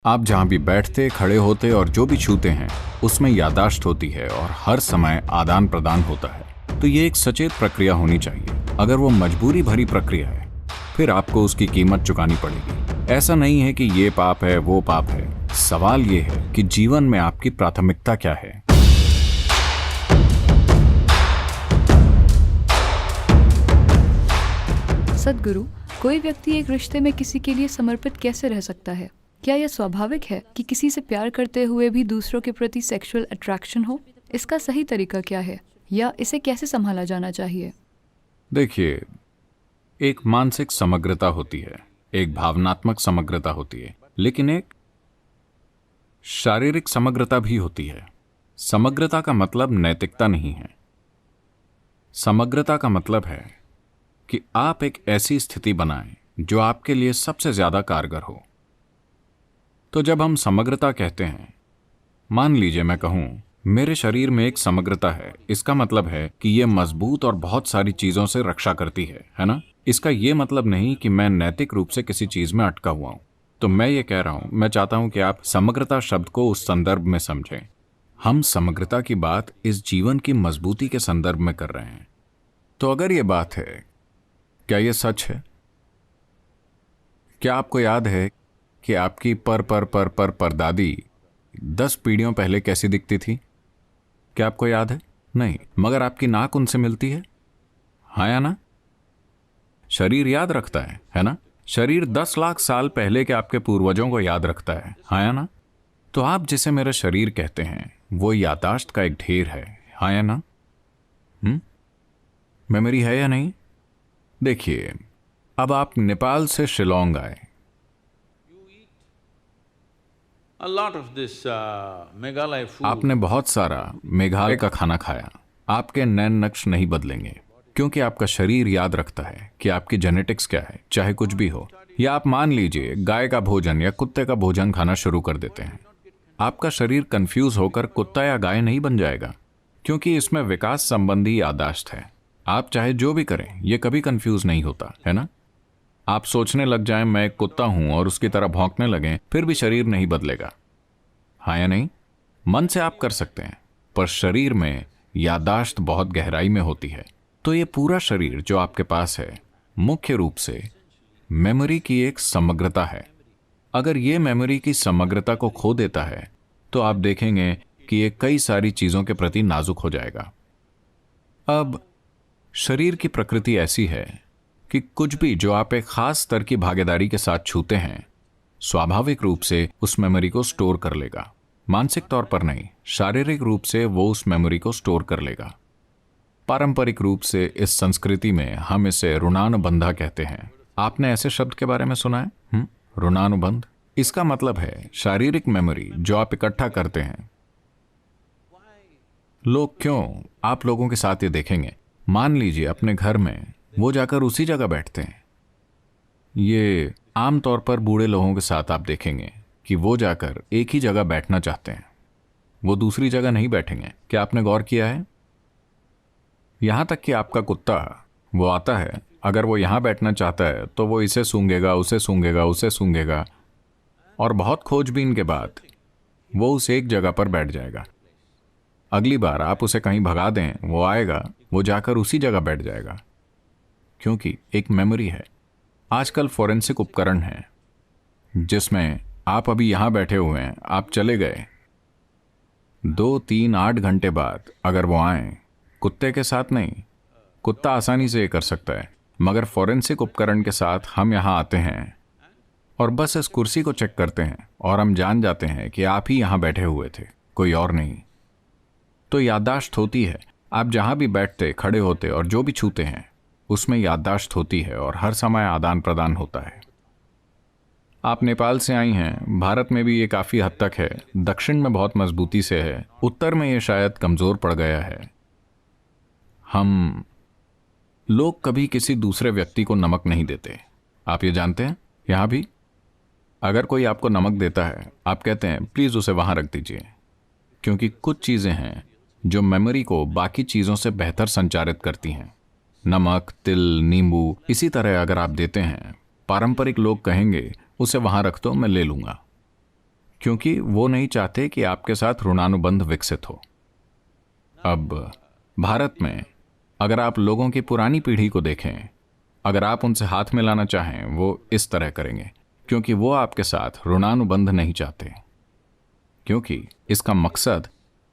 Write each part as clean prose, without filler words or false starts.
आप जहाँ भी बैठते, खड़े होते और जो भी छूते हैं उसमें याददाश्त होती है और हर समय आदान प्रदान होता है। तो ये एक सचेत प्रक्रिया होनी चाहिए। अगर वो मजबूरी भरी प्रक्रिया है फिर आपको उसकी कीमत चुकानी पड़ेगी। ऐसा नहीं है कि ये पाप है वो पाप है। सवाल ये है कि जीवन में आपकी प्राथमिकता क्या है। सद्गुरु, कोई व्यक्ति एक रिश्ते में किसी के लिए समर्पित कैसे रह सकता है? क्या यह स्वाभाविक है कि किसी से प्यार करते हुए भी दूसरों के प्रति सेक्सुअल अट्रैक्शन हो? इसका सही तरीका क्या है या इसे कैसे संभाला जाना चाहिए? देखिए, एक मानसिक समग्रता होती है, एक भावनात्मक समग्रता होती है, लेकिन एक शारीरिक समग्रता भी होती है। समग्रता का मतलब नैतिकता नहीं है। समग्रता का मतलब है कि आप एक ऐसी स्थिति बनाएं जो आपके लिए सबसे ज्यादा कारगर हो। तो जब हम समग्रता कहते हैं, मान लीजिए मैं कहूं मेरे शरीर में एक समग्रता है, इसका मतलब है कि यह मजबूत और बहुत सारी चीजों से रक्षा करती है ना? इसका यह मतलब नहीं कि मैं नैतिक रूप से किसी चीज में अटका हुआ हूं। तो मैं ये कह रहा हूं, मैं चाहता हूं कि आप समग्रता शब्द को उस संदर्भ में समझें। हम समग्रता की बात इस जीवन की मजबूती के संदर्भ में कर रहे हैं। तो अगर ये बात है, क्या यह सच है? क्या आपको याद है कि आपकी परदादी 10 पीढ़ियों पहले कैसी दिखती थी? क्या आपको याद है? नहीं, मगर आपकी नाक उनसे मिलती है, हाँ या ना? शरीर याद रखता है ना? शरीर 10 लाख साल पहले के आपके पूर्वजों को याद रखता है, हाँ या ना? तो आप जिसे मेरा शरीर कहते हैं वो याददाश्त का एक ढेर है, हाँ या ना? मेमोरी है या नहीं? देखिए, अब आप नेपाल से शिलोंग आए। आपने बहुत सारा मेघालय का खाना खाया। आपके नैन नक्श नहीं बदलेंगे क्योंकि आपका शरीर याद रखता है कि आपकी जेनेटिक्स क्या है, चाहे कुछ भी हो। या आप मान लीजिए गाय का भोजन या कुत्ते का भोजन खाना शुरू कर देते हैं, आपका शरीर कंफ्यूज होकर कुत्ता या गाय नहीं बन जाएगा क्योंकि इसमें विकास संबंधी याददाश्त है। आप चाहे जो भी करें ये कभी कंफ्यूज नहीं होता, है ना? आप सोचने लग जाएं मैं एक कुत्ता हूं और उसकी तरह भौंकने लगें, फिर भी शरीर नहीं बदलेगा, हाँ या नहीं? मन से आप कर सकते हैं, पर शरीर में याददाश्त बहुत गहराई में होती है। तो ये पूरा शरीर जो आपके पास है मुख्य रूप से मेमोरी की एक समग्रता है। अगर ये मेमोरी की समग्रता को खो देता है तो आप देखेंगे कि ये कई सारी चीजों के प्रति नाजुक हो जाएगा। अब शरीर की प्रकृति ऐसी है कि कुछ भी जो आप एक खास स्तर की भागीदारी के साथ छूते हैं स्वाभाविक रूप से उस मेमोरी को स्टोर कर लेगा। मानसिक तौर पर नहीं, शारीरिक रूप से वो उस मेमोरी को स्टोर कर लेगा। पारंपरिक रूप से इस संस्कृति में हम इसे ऋणानुबंधा कहते हैं। आपने ऐसे शब्द के बारे में सुना है? ऋणानुबंध। इसका मतलब है शारीरिक मेमोरी जो आप इकट्ठा करते हैं। लोग क्यों, आप लोगों के साथ ये देखेंगे, मान लीजिए अपने घर में वो जाकर उसी जगह बैठते हैं। ये आमतौर पर बूढ़े लोगों के साथ आप देखेंगे कि वो जाकर एक ही जगह बैठना चाहते हैं, वो दूसरी जगह नहीं बैठेंगे। क्या आपने गौर किया है? यहां तक कि आपका कुत्ता, वो आता है, अगर वो यहां बैठना चाहता है तो वो इसे सूंघेगा, उसे सूंघेगा, उसे सूंघेगा और बहुत खोजबीन के बाद वो उस एक जगह पर बैठ जाएगा। अगली बार आप उसे कहीं भगा दें, वो आएगा, वो जाकर उसी जगह बैठ जाएगा क्योंकि एक मेमोरी है। आजकल फोरेंसिक उपकरण हैं जिसमें आप अभी यहां बैठे हुए हैं, आप चले गए 2, 3, 8 घंटे बाद अगर वो आए, कुत्ते के साथ नहीं, कुत्ता आसानी से ये कर सकता है, मगर फोरेंसिक उपकरण के साथ हम यहां आते हैं और बस इस कुर्सी को चेक करते हैं और हम जान जाते हैं कि आप ही यहां बैठे हुए थे, कोई और नहीं। तो याददाश्त होती है। आप जहां भी बैठते, खड़े होते और जो भी छूते हैं उसमें याददाश्त होती है और हर समय आदान प्रदान होता है। आप नेपाल से आई हैं, भारत में भी ये काफी हद तक है, दक्षिण में बहुत मजबूती से है, उत्तर में ये शायद कमजोर पड़ गया है। हम लोग कभी किसी दूसरे व्यक्ति को नमक नहीं देते, आप ये जानते हैं? यहां भी अगर कोई आपको नमक देता है, आप कहते हैं प्लीज उसे वहां रख दीजिए, क्योंकि कुछ चीजें हैं जो मेमोरी को बाकी चीजों से बेहतर संचारित करती हैं। नमक, तिल, नींबू, इसी तरह अगर आप देते हैं, पारंपरिक लोग कहेंगे उसे वहां रख दो, मैं ले लूंगा। क्योंकि वो नहीं चाहते कि आपके साथ ऋणानुबंध विकसित हो। अब भारत में अगर आप लोगों की पुरानी पीढ़ी को देखें, अगर आप उनसे हाथ मिलाना चाहें, वो इस तरह करेंगे, क्योंकि वो आपके साथ ऋणानुबंध नहीं चाहते, क्योंकि इसका मकसद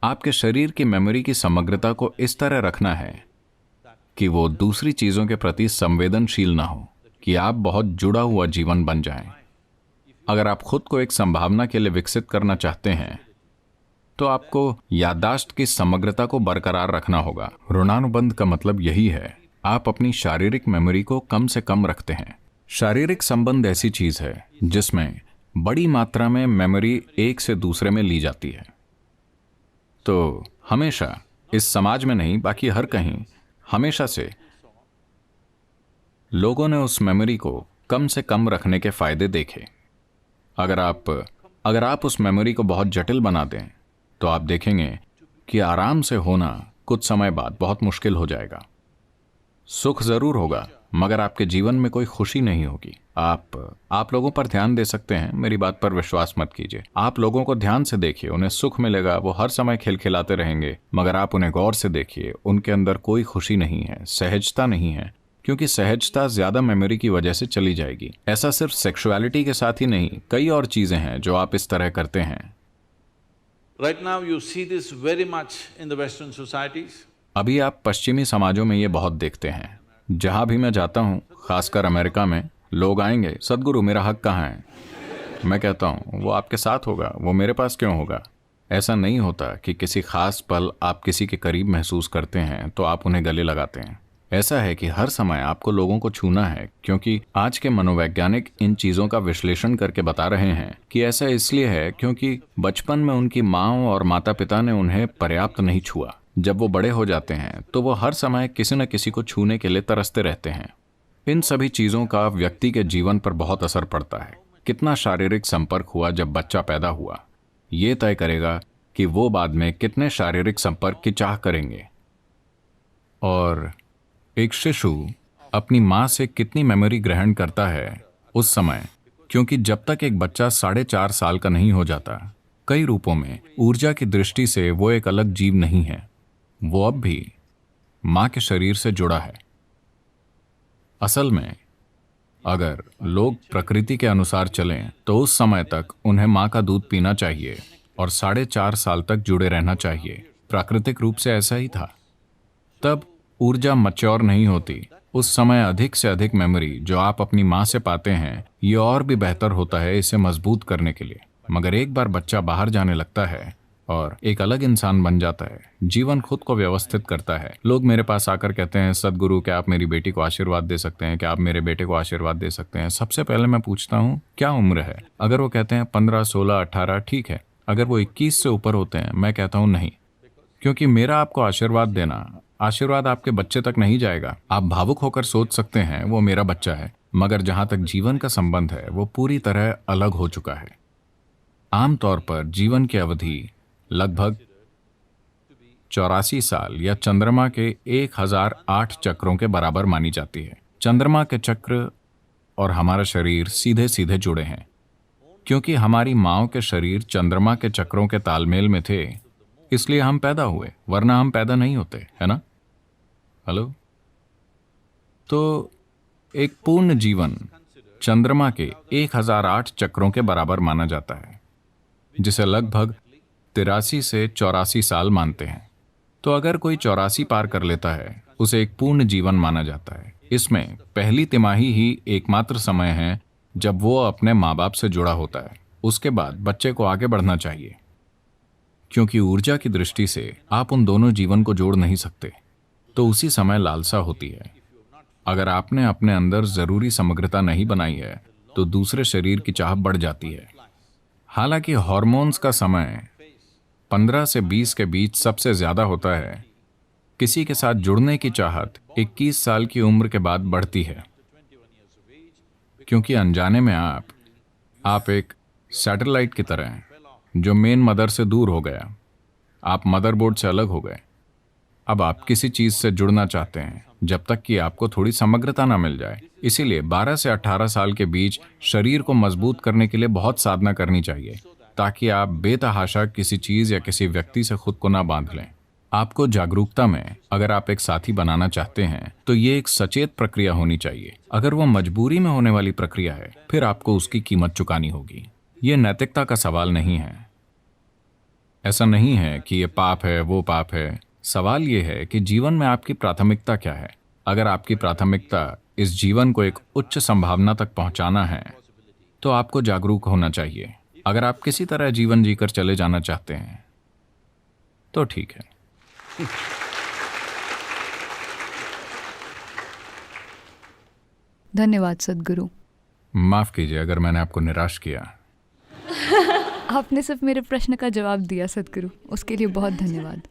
आपके शरीर की मेमोरी की समग्रता को इस तरह रखना है कि वो दूसरी चीजों के प्रति संवेदनशील ना हो, कि आप बहुत जुड़ा हुआ जीवन बन जाएं। अगर आप खुद को एक संभावना के लिए विकसित करना चाहते हैं तो आपको याददाश्त की समग्रता को बरकरार रखना होगा। ऋणानुबंध का मतलब यही है, आप अपनी शारीरिक मेमोरी को कम से कम रखते हैं। शारीरिक संबंध ऐसी चीज है जिसमें बड़ी मात्रा में मेमोरी एक से दूसरे में ली जाती है। तो हमेशा, इस समाज में नहीं बाकी हर कहीं, हमेशा से लोगों ने उस मेमोरी को कम से कम रखने के फायदे देखे। अगर आप उस मेमोरी को बहुत जटिल बना दें तो आप देखेंगे कि आराम से होना कुछ समय बाद बहुत मुश्किल हो जाएगा। सुख जरूर होगा मगर आपके जीवन में कोई खुशी नहीं होगी। आप लोगों पर ध्यान दे सकते हैं, मेरी बात पर विश्वास मत कीजिए। आप लोगों को ध्यान से देखिए, उन्हें सुख मिलेगा, वो हर समय खिलखिलाते रहेंगे, मगर आप उन्हें गौर से देखिए, उनके अंदर कोई खुशी नहीं है, सहजता नहीं है, क्योंकि सहजता ज्यादा मेमोरी की वजह से चली जाएगी। ऐसा सिर्फ सेक्सुअलिटी के साथ ही नहीं, कई और चीजें हैं जो आप इस तरह करते हैं। Right now you see this very much in the Western societies. अभी आप पश्चिमी समाजों में ये बहुत देखते हैं। जहां भी मैं जाता हूं, खासकर अमेरिका में, लोग आएंगे, सदगुरु मेरा हक कहाँ है? मैं कहता हूं वो आपके साथ होगा, वो मेरे पास क्यों होगा? ऐसा नहीं होता कि किसी खास पल आप किसी के करीब महसूस करते हैं तो आप उन्हें गले लगाते हैं। ऐसा है कि हर समय आपको लोगों को छूना है, क्योंकि आज के मनोवैज्ञानिक इन चीज़ों का विश्लेषण करके बता रहे हैं कि ऐसा इसलिए है क्योंकि बचपन में उनकी माँ और माता पिता ने उन्हें पर्याप्त नहीं छुआ। जब वो बड़े हो जाते हैं तो वो हर समय किसी न किसी को छूने के लिए तरसते रहते हैं। इन सभी चीज़ों का व्यक्ति के जीवन पर बहुत असर पड़ता है। कितना शारीरिक संपर्क हुआ जब बच्चा पैदा हुआ, ये तय करेगा कि वो बाद में कितने शारीरिक संपर्क की चाह करेंगे। और एक शिशु अपनी माँ से कितनी मेमोरी ग्रहण करता है उस समय, क्योंकि जब तक एक बच्चा 4.5 साल का नहीं हो जाता, कई रूपों में ऊर्जा की दृष्टि से वो एक अलग जीव नहीं है। वो अब भी माँ के शरीर से जुड़ा है। असल में अगर लोग प्रकृति के अनुसार चलें तो उस समय तक उन्हें माँ का दूध पीना चाहिए और 4.5 साल तक जुड़े रहना चाहिए। प्राकृतिक रूप से ऐसा ही था। तब ऊर्जा मैच्योर नहीं होती। उस समय अधिक से अधिक मेमोरी जो आप अपनी माँ से पाते हैं, ये और भी बेहतर होता है इसे मजबूत करने के लिए। मगर एक बार बच्चा बाहर जाने लगता है और एक अलग इंसान बन जाता है, जीवन खुद को व्यवस्थित करता है। लोग मेरे पास आकर कहते हैं, सदगुरु क्या आप मेरी बेटी को आशीर्वाद दे सकते हैं, क्या आप मेरे बेटे को आशीर्वाद दे सकते हैं? सबसे पहले मैं पूछता हूँ क्या उम्र है। अगर वो कहते हैं 15, 16, 18, ठीक है। अगर वो 21 से ऊपर होते हैं, मैं कहता हूँ नहीं, क्योंकि मेरा आपको आशीर्वाद देना, आशीर्वाद आपके बच्चे तक नहीं जाएगा। आप भावुक होकर सोच सकते हैं वो मेरा बच्चा है, मगर जहां तक जीवन का संबंध है वो पूरी तरह अलग हो चुका है। आमतौर पर जीवन की अवधि लगभग 84 साल या चंद्रमा के 1008 चक्रों के बराबर मानी जाती है। चंद्रमा के चक्र और हमारा शरीर सीधे सीधे जुड़े हैं, क्योंकि हमारी माँओं के शरीर चंद्रमा के चक्रों के तालमेल में थे, इसलिए हम पैदा हुए, वरना हम पैदा नहीं होते, है ना? हेलो? तो एक पूर्ण जीवन चंद्रमा के 1008 चक्रों के बराबर माना जाता है, जिसे लगभग 83 से 84 साल मानते हैं। तो अगर कोई 84 पार कर लेता है, उसे एक पूर्ण जीवन माना जाता है। इसमें पहली तिमाही ही एकमात्र समय है जब वो अपने माँ बाप से जुड़ा होता है। उसके बाद बच्चे को आगे बढ़ना चाहिए, क्योंकि ऊर्जा की दृष्टि से आप उन दोनों जीवन को जोड़ नहीं सकते। तो उसी समय लालसा होती है। अगर आपने अपने अंदर जरूरी समग्रता नहीं बनाई है तो दूसरे शरीर की चाह बढ़ जाती है। हालांकि हार्मोन्स का समय 15 से 20 के बीच सबसे ज्यादा होता है। किसी के साथ जुड़ने की चाहत 21 साल की उम्र के बाद बढ़ती है, क्योंकि अनजाने में आप एक सैटेलाइट की तरह हैं जो मेन मदर से दूर हो गया। आप मदरबोर्ड से अलग हो गए। अब आप किसी चीज से जुड़ना चाहते हैं जब तक कि आपको थोड़ी समग्रता ना मिल जाए। इसीलिए 12 से 18 साल के बीच शरीर को मजबूत करने के लिए बहुत साधना करनी चाहिए। ताकि आप बेतहाशा किसी चीज या किसी व्यक्ति से खुद को ना बांध लें। आपको जागरूकता में अगर आप एक साथी बनाना चाहते हैं तो ये एक सचेत प्रक्रिया होनी चाहिए। अगर वो मजबूरी में होने वाली प्रक्रिया है फिर आपको उसकी कीमत चुकानी होगी। ये नैतिकता का सवाल नहीं है। ऐसा नहीं है कि ये पाप है वो पाप है। सवाल ये है कि जीवन में आपकी प्राथमिकता क्या है। अगर आपकी प्राथमिकता इस जीवन को एक उच्च संभावना तक पहुंचाना है तो आपको जागरूक होना चाहिए। अगर आप किसी तरह जीवन जीकर चले जाना चाहते हैं तो ठीक है। धन्यवाद सद्गुरु। माफ कीजिए अगर मैंने आपको निराश किया। आपने सिर्फ मेरे प्रश्न का जवाब दिया सद्गुरु, उसके लिए बहुत धन्यवाद।